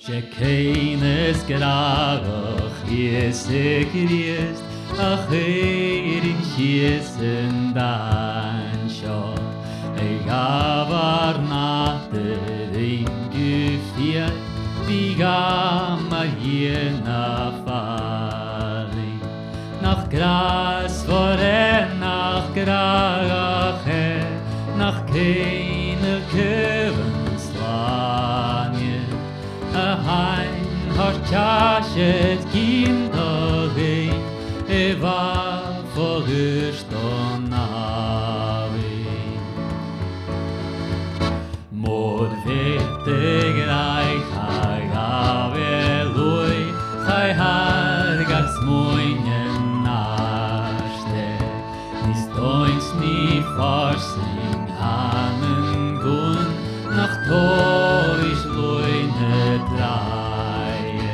Shekeines grach hiese Christ ach in hiesen dan scho gavar natte in gefiert wie gamma hiena fali nach gras vor nach grache nach keine kevenslange a hein har chashet kindage eva forstånavi mor vete grei havelui hai har gas moinen naste ni stoins ni farsing hanen gun nach torisch loine draie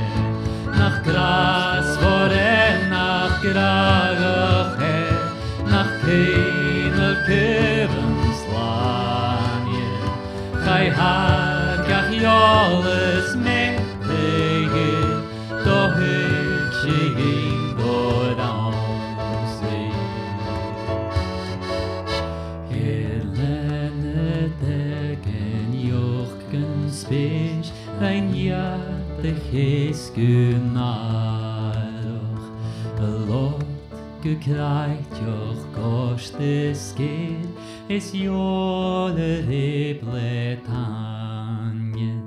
nach gras vor nach grache nach keine kevenslanje Chai har gach joles metege do hik shigin doransi Helene degen jochken spish rein jate heskunaroch Lot gekreit joch kostes geht es joler hebletanien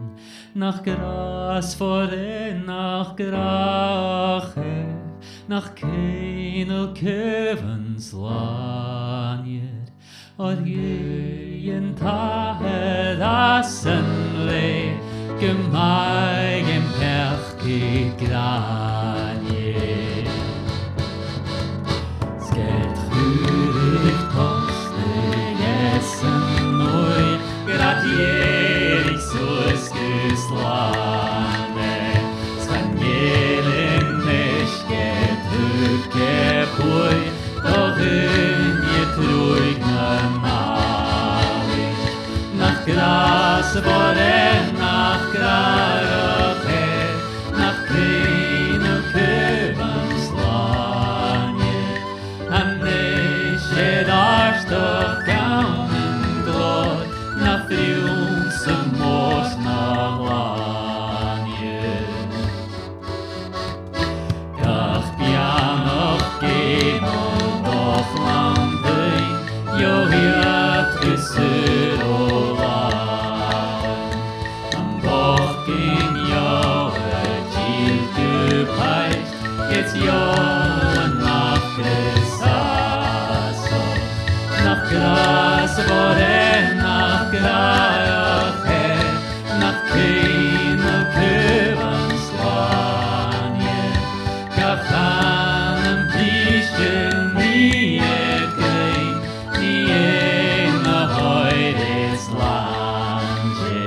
nach gras vor nach grache nach keine kevenslanjer or jen tahedassen le gemeigen perch gegranje sket hurig toste jessen neu gratierig sus geslane skangelen neschket hukke pui doch in je truigna nalich nach gras vore nach grache nach keine kevanslanje Darst doch gaunen glor na friumse mors na lanje Gach pianoch geno doch landei jo hiat gesurolan am boch in jo gil gepeist jetzt jo nach nach gras vore nach grache nach keine kevanslanje gachanem pischen nie grei nie na heures lanje